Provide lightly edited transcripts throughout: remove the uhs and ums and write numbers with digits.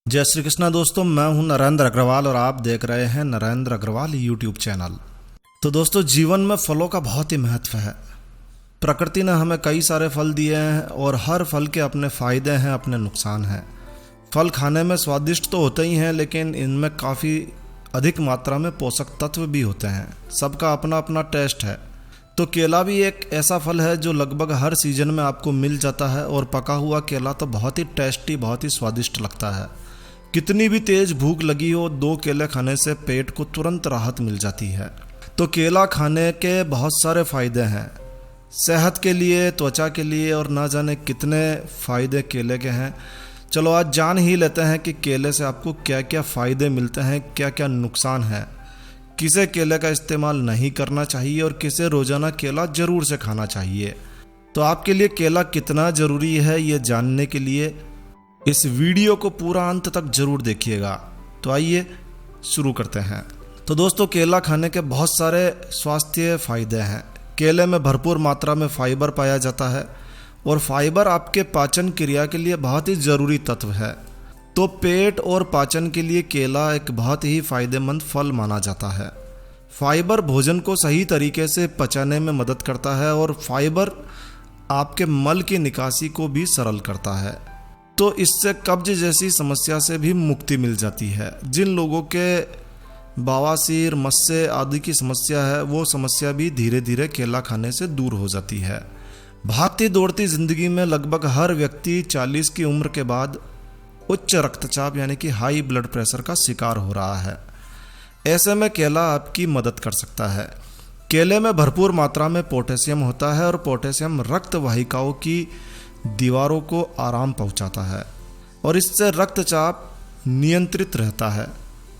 जय श्री कृष्णा दोस्तों, मैं हूं नरेंद्र अग्रवाल और आप देख रहे हैं नरेंद्र अग्रवाल यूट्यूब चैनल। तो दोस्तों, जीवन में फलों का बहुत ही महत्व है। प्रकृति ने हमें कई सारे फल दिए हैं और हर फल के अपने फ़ायदे हैं, अपने नुकसान हैं। फल खाने में स्वादिष्ट तो होते ही हैं, लेकिन इनमें काफ़ी अधिक मात्रा में पोषक तत्व भी होते हैं। सबका अपना अपना टेस्ट है। तो केला भी एक ऐसा फल है जो लगभग हर सीजन में आपको मिल जाता है और पका हुआ केला तो बहुत ही टेस्टी, बहुत ही स्वादिष्ट लगता है। कितनी भी तेज भूख लगी हो, 2 केले खाने से पेट को तुरंत राहत मिल जाती है। तो केला खाने के बहुत सारे फायदे हैं, सेहत के लिए, त्वचा के लिए, और ना जाने कितने फायदे केले के हैं। चलो आज जान ही लेते हैं कि केले से आपको क्या क्या फ़ायदे मिलते हैं, क्या क्या नुकसान है, किसे केले का इस्तेमाल नहीं करना चाहिए और किसे रोज़ाना केला ज़रूर से खाना चाहिए। तो आपके लिए केला कितना ज़रूरी है ये जानने के लिए इस वीडियो को पूरा अंत तक जरूर देखिएगा। तो आइए शुरू करते हैं। तो दोस्तों, केला खाने के बहुत सारे स्वास्थ्य फायदे हैं। केले में भरपूर मात्रा में फाइबर पाया जाता है और फाइबर आपके पाचन क्रिया के लिए बहुत ही ज़रूरी तत्व है। तो पेट और पाचन के लिए केला एक बहुत ही फायदेमंद फल माना जाता है। फाइबर भोजन को सही तरीके से पचाने में मदद करता है और फाइबर आपके मल की निकासी को भी सरल करता है। तो इससे कब्ज जैसी समस्या से भी मुक्ति मिल जाती है। जिन लोगों के बवासीर, मस्से आदि की समस्या है, वो समस्या भी धीरे धीरे केला खाने से दूर हो जाती है। भागती दौड़ती जिंदगी में लगभग हर व्यक्ति 40 की उम्र के बाद उच्च रक्तचाप यानी कि हाई ब्लड प्रेशर का शिकार हो रहा है। ऐसे में केला आपकी मदद कर सकता है। केले में भरपूर मात्रा में पोटेशियम होता है और पोटेशियम रक्त वाहिकाओं की दीवारों को आराम पहुंचाता है और इससे रक्तचाप नियंत्रित रहता है।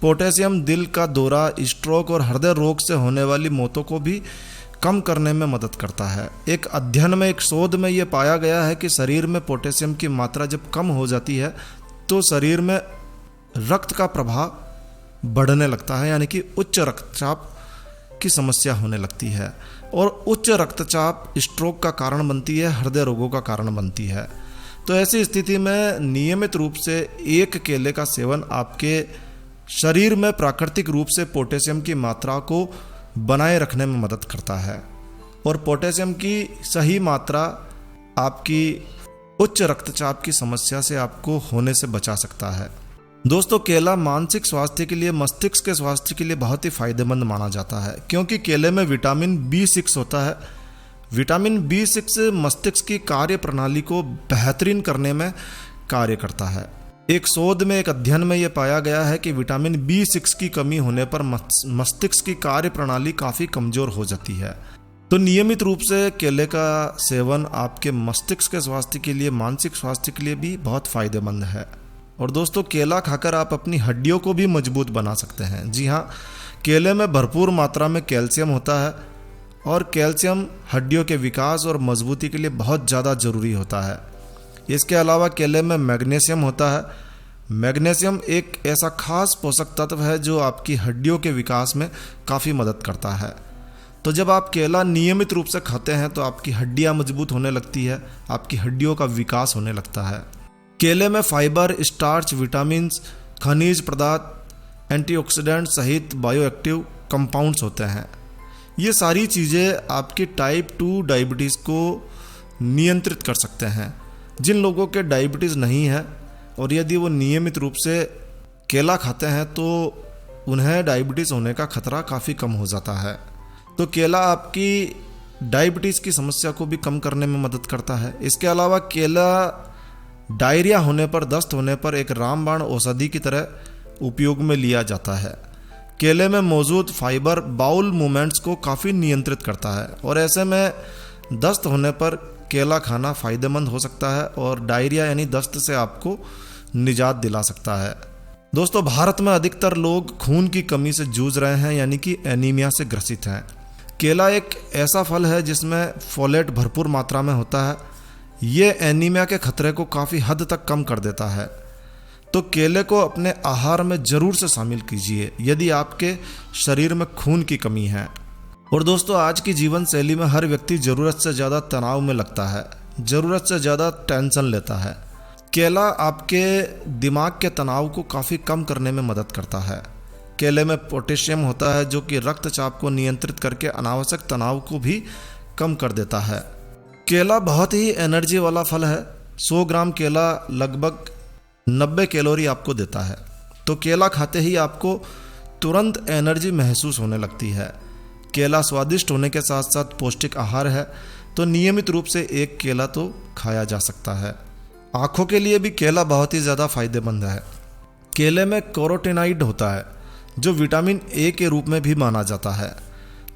पोटेशियम दिल का दौरा, स्ट्रोक और हृदय रोग से होने वाली मौतों को भी कम करने में मदद करता है। एक अध्ययन में, एक शोध में यह पाया गया है कि शरीर में पोटेशियम की मात्रा जब कम हो जाती है तो शरीर में रक्त का प्रवाह बढ़ने लगता है, यानी कि उच्च रक्तचाप की समस्या होने लगती है और उच्च रक्तचाप स्ट्रोक का कारण बनती है, हृदय रोगों का कारण बनती है। तो ऐसी स्थिति में नियमित रूप से 1 केले का सेवन आपके शरीर में प्राकृतिक रूप से पोटेशियम की मात्रा को बनाए रखने में मदद करता है और पोटेशियम की सही मात्रा आपकी उच्च रक्तचाप की समस्या से आपको होने से बचा सकता है। दोस्तों, केला मानसिक स्वास्थ्य के लिए, मस्तिष्क के स्वास्थ्य के लिए बहुत ही फायदेमंद माना जाता है, क्योंकि केले में विटामिन B6 होता है। विटामिन B6 मस्तिष्क की कार्य प्रणाली को बेहतरीन करने में कार्य करता है। एक शोध में, एक अध्ययन में यह पाया गया है कि विटामिन B6 की कमी होने पर मस्तिष्क की कार्य प्रणाली काफ़ी कमज़ोर हो जाती है। तो नियमित रूप से केले का सेवन आपके मस्तिष्क के स्वास्थ्य के लिए, मानसिक स्वास्थ्य के लिए भी बहुत फायदेमंद है। और दोस्तों, केला खाकर आप अपनी हड्डियों को भी मजबूत बना सकते हैं। जी हाँ, केले में भरपूर मात्रा में कैल्शियम होता है और कैल्शियम हड्डियों के विकास और मजबूती के लिए बहुत ज़्यादा ज़रूरी होता है। इसके अलावा केले में मैग्नीशियम होता है। मैग्नीशियम एक ऐसा खास पोषक तत्व है जो आपकी हड्डियों के विकास में काफ़ी मदद करता है। तो जब आप केला नियमित रूप से खाते हैं तो आपकी हड्डियाँ मजबूत होने लगती है, आपकी हड्डियों का विकास होने लगता है। केले में फाइबर, स्टार्च, विटामिन्स, खनिज पदार्थ, एंटीऑक्सीडेंट सहित बायोएक्टिव कंपाउंड्स होते हैं। ये सारी चीज़ें आपकी टाइप 2 डायबिटीज़ को नियंत्रित कर सकते हैं। जिन लोगों के डायबिटीज़ नहीं है और यदि वो नियमित रूप से केला खाते हैं तो उन्हें डायबिटीज़ होने का खतरा काफ़ी कम हो जाता है। तो केला आपकी डायबिटीज़ की समस्या को भी कम करने में मदद करता है। इसके अलावा केला डायरिया होने पर, दस्त होने पर एक रामबाण औषधि की तरह उपयोग में लिया जाता है। केले में मौजूद फाइबर बाउल मूवमेंट्स को काफ़ी नियंत्रित करता है और ऐसे में दस्त होने पर केला खाना फ़ायदेमंद हो सकता है और डायरिया यानी दस्त से आपको निजात दिला सकता है। दोस्तों, भारत में अधिकतर लोग खून की कमी से जूझ रहे हैं, यानी कि एनीमिया से ग्रसित हैं। केला एक ऐसा फल है जिसमें फोलेट भरपूर मात्रा में होता है। ये एनीमिया के खतरे को काफ़ी हद तक कम कर देता है। तो केले को अपने आहार में ज़रूर से शामिल कीजिए यदि आपके शरीर में खून की कमी है। और दोस्तों, आज की जीवन शैली में हर व्यक्ति ज़रूरत से ज़्यादा तनाव में लगता है, ज़रूरत से ज़्यादा टेंशन लेता है। केला आपके दिमाग के तनाव को काफ़ी कम करने में मदद करता है। केले में पोटेशियम होता है जो कि रक्तचाप को नियंत्रित करके अनावश्यक तनाव को भी कम कर देता है। केला बहुत ही एनर्जी वाला फल है। 100 ग्राम केला लगभग 90 कैलोरी आपको देता है। तो केला खाते ही आपको तुरंत एनर्जी महसूस होने लगती है। केला स्वादिष्ट होने के साथ साथ पौष्टिक आहार है, तो नियमित रूप से एक केला तो खाया जा सकता है। आँखों के लिए भी केला बहुत ही ज़्यादा फायदेमंद है। केले में कैरोटीनॉइड होता है जो विटामिन ए के रूप में भी माना जाता है।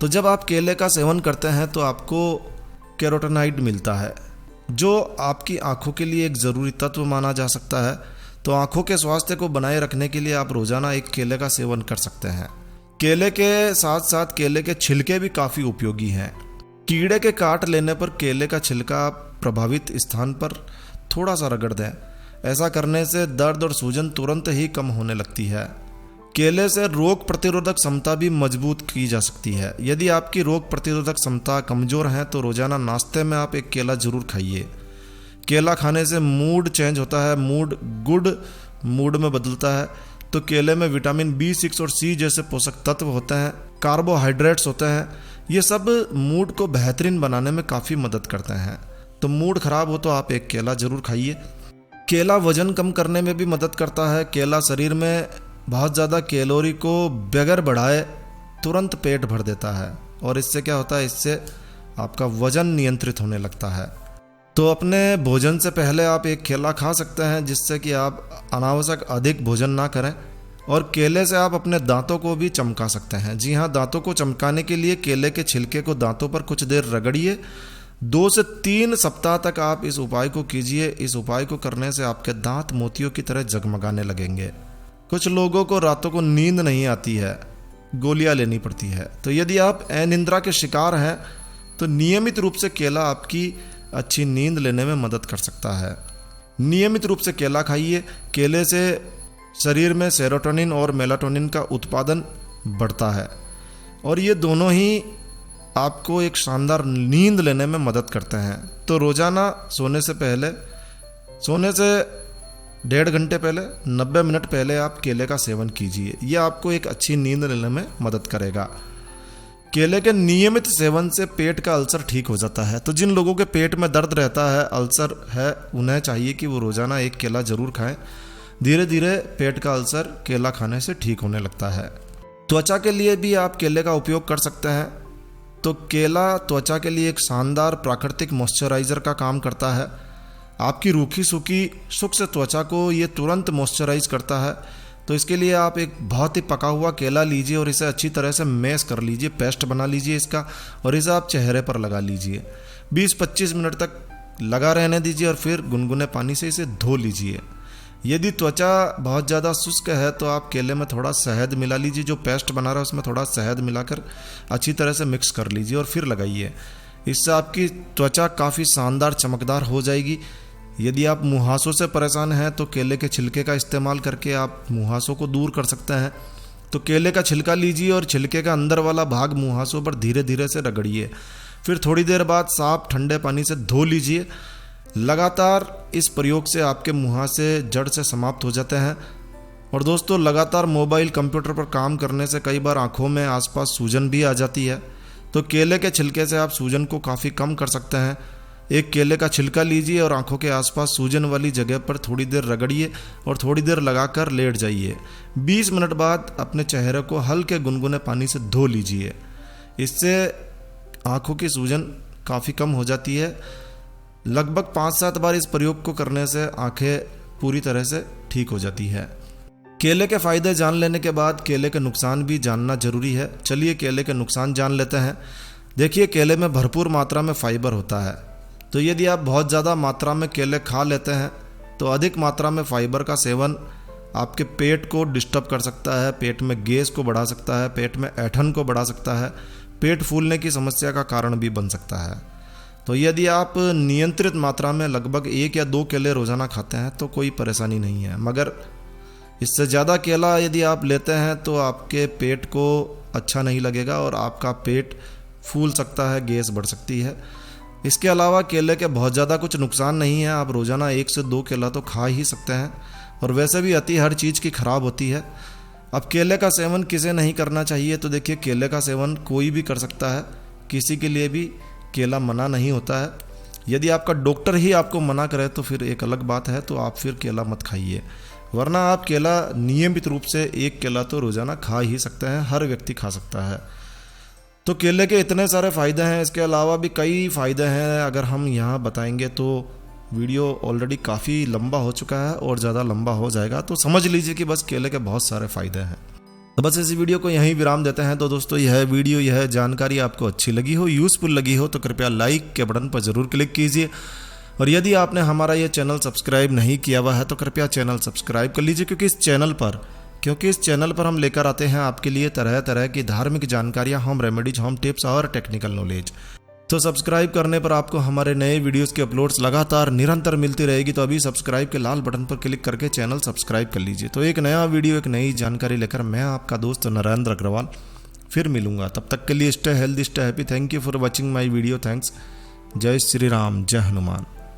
तो जब आप केले का सेवन करते हैं तो आपको कैरोटीनॉइड मिलता है जो आपकी आँखों के लिए एक ज़रूरी तत्व माना जा सकता है। तो आँखों के स्वास्थ्य को बनाए रखने के लिए आप रोज़ाना एक केले का सेवन कर सकते हैं। केले के साथ साथ केले के छिलके भी काफ़ी उपयोगी हैं। कीड़े के काट लेने पर केले का छिलका प्रभावित स्थान पर थोड़ा सा रगड़ दें। ऐसा करने से दर्द और सूजन तुरंत ही कम होने लगती है। केले से रोग प्रतिरोधक क्षमता भी मजबूत की जा सकती है। यदि आपकी रोग प्रतिरोधक क्षमता कमज़ोर है तो रोज़ाना नाश्ते में आप एक केला ज़रूर खाइए। केला खाने से मूड चेंज होता है, मूड गुड मूड में बदलता है। तो केले में विटामिन B6 और C जैसे पोषक तत्व होते हैं, कार्बोहाइड्रेट्स होते हैं। ये सब मूड को बेहतरीन बनाने में काफ़ी मदद करते हैं। तो मूड ख़राब हो तो आप एक केला ज़रूर खाइए। केला वज़न कम करने में भी मदद करता है। केला शरीर में बहुत ज़्यादा कैलोरी को बगैर बढ़ाए तुरंत पेट भर देता है और इससे क्या होता है, इससे आपका वज़न नियंत्रित होने लगता है। तो अपने भोजन से पहले आप एक केला खा सकते हैं जिससे कि आप अनावश्यक अधिक भोजन ना करें। और केले से आप अपने दांतों को भी चमका सकते हैं। जी हाँ, दांतों को चमकाने के लिए केले के छिलके को दांतों पर कुछ देर रगड़िए। 2 से 3 सप्ताह तक आप इस उपाय को कीजिए। इस उपाय को करने से आपके दांत मोतियों की तरह जगमगाने लगेंगे। कुछ लोगों को रातों को नींद नहीं आती है, गोलियां लेनी पड़ती है। तो यदि आप अनिद्रा के शिकार हैं तो नियमित रूप से केला आपकी अच्छी नींद लेने में मदद कर सकता है। नियमित रूप से केला खाइए। केले से शरीर में सेरोटोनिन और मेलाटोनिन का उत्पादन बढ़ता है और ये दोनों ही आपको एक शानदार नींद लेने में मदद करते हैं। तो रोज़ाना सोने से 1.5 घंटे पहले 90 मिनट पहले आप केले का सेवन कीजिए। यह आपको एक अच्छी नींद लेने में मदद करेगा। केले के नियमित सेवन से पेट का अल्सर ठीक हो जाता है। तो जिन लोगों के पेट में दर्द रहता है, अल्सर है, उन्हें चाहिए कि वो रोज़ाना एक केला ज़रूर खाएं। धीरे धीरे पेट का अल्सर केला खाने से ठीक होने लगता है। त्वचा के लिए भी आप केले का उपयोग कर सकते हैं। तो केला त्वचा के लिए एक शानदार प्राकृतिक मॉइस्चराइज़र का काम करता है। आपकी रूखी सूखी शुष्क त्वचा को ये तुरंत मॉइस्चराइज करता है। तो इसके लिए आप एक बहुत ही पका हुआ केला लीजिए और इसे अच्छी तरह से मैश कर लीजिए, पेस्ट बना लीजिए इसका, और इसे आप चेहरे पर लगा लीजिए। 20-25 मिनट तक लगा रहने दीजिए और फिर गुनगुने पानी से इसे धो लीजिए। यदि त्वचा बहुत ज़्यादा शुष्क है तो आप केले में थोड़ा शहद मिला लीजिए। जो पेस्ट बना रहा है उसमें थोड़ा शहद मिलाकर अच्छी तरह से मिक्स कर लीजिए और फिर लगाइए। इससे आपकी त्वचा काफ़ी शानदार चमकदार हो जाएगी। यदि आप मुहासों से परेशान हैं तो केले के छिलके का इस्तेमाल करके आप मुहासों को दूर कर सकते हैं। तो केले का छिलका लीजिए और छिलके का अंदर वाला भाग मुहासों पर धीरे धीरे से रगड़िए। फिर थोड़ी देर बाद साफ ठंडे पानी से धो लीजिए। लगातार इस प्रयोग से आपके मुहासे जड़ से समाप्त हो जाते हैं। और दोस्तों, लगातार मोबाइल कंप्यूटर पर काम करने से कई बार आँखों में आसपास सूजन भी आ जाती है। तो केले के छिलके से आप सूजन को काफ़ी कम कर सकते हैं। एक केले का छिलका लीजिए और आंखों के आसपास सूजन वाली जगह पर थोड़ी देर रगड़िए और थोड़ी देर लगाकर लेट जाइए। 20 मिनट बाद अपने चेहरे को हल्के गुनगुने पानी से धो लीजिए। इससे आंखों की सूजन काफ़ी कम हो जाती है। लगभग 5-7 बार इस प्रयोग को करने से आंखें पूरी तरह से ठीक हो जाती है। केले के फ़ायदे जान लेने के बाद केले के नुकसान भी जानना जरूरी है। चलिए केले के नुकसान जान लेते हैं। देखिए, केले में भरपूर मात्रा में फाइबर होता है। तो यदि आप बहुत ज़्यादा मात्रा में केले खा लेते हैं तो अधिक मात्रा में फाइबर का सेवन आपके पेट को डिस्टर्ब कर सकता है, पेट में गैस को बढ़ा सकता है, पेट में ऐंठन को बढ़ा सकता है, पेट फूलने की समस्या का कारण भी बन सकता है। तो यदि आप नियंत्रित मात्रा में लगभग 1 या 2 केले रोज़ाना खाते हैं तो कोई परेशानी नहीं है। मगर इससे ज़्यादा केला यदि आप लेते हैं तो आपके पेट को अच्छा नहीं लगेगा और आपका पेट फूल सकता है, गैस बढ़ सकती है। इसके अलावा केले के बहुत ज़्यादा कुछ नुकसान नहीं है, आप रोज़ाना 1 से 2 केला तो खा ही सकते हैं। और वैसे भी अति हर चीज़ की खराब होती है। अब केले का सेवन किसे नहीं करना चाहिए, तो देखिए केले का सेवन कोई भी कर सकता है, किसी के लिए भी केला मना नहीं होता है। यदि आपका डॉक्टर ही आपको मना करे तो फिर एक अलग बात है, तो आप फिर केला मत खाइए, वरना आप केला नियमित रूप से 1 केला तो रोज़ाना खा ही सकते हैं, हर व्यक्ति खा सकता है। तो केले के इतने सारे फ़ायदे हैं, इसके अलावा भी कई फ़ायदे हैं, अगर हम यहाँ बताएंगे तो वीडियो ऑलरेडी काफ़ी लंबा हो चुका है और ज़्यादा लंबा हो जाएगा। तो समझ लीजिए कि बस केले के बहुत सारे फ़ायदे हैं। तो बस इस वीडियो को यहीं विराम देते हैं। तो दोस्तों यह वीडियो, यह जानकारी आपको अच्छी लगी हो, यूज़फुल लगी हो तो कृपया लाइक के बटन पर ज़रूर क्लिक कीजिए। और यदि आपने हमारा ये चैनल सब्सक्राइब नहीं किया हुआ है तो कृपया चैनल सब्सक्राइब कर लीजिए, क्योंकि इस चैनल पर हम लेकर आते हैं आपके लिए तरह तरह की धार्मिक जानकारियाँ, होम रेमेडीज, होम टिप्स और टेक्निकल नॉलेज। तो सब्सक्राइब करने पर आपको हमारे नए वीडियोस की अपलोड्स लगातार निरंतर मिलती रहेगी। तो अभी सब्सक्राइब के लाल बटन पर क्लिक करके चैनल सब्सक्राइब कर लीजिए। तो एक नया वीडियो, एक नई जानकारी लेकर मैं आपका दोस्त नरेंद्र अग्रवाल फिर मिलूंगा। तब तक के लिए stay healthy, stay happy. Thank you for watching my video. Thanks. जय श्री राम, जय हनुमान।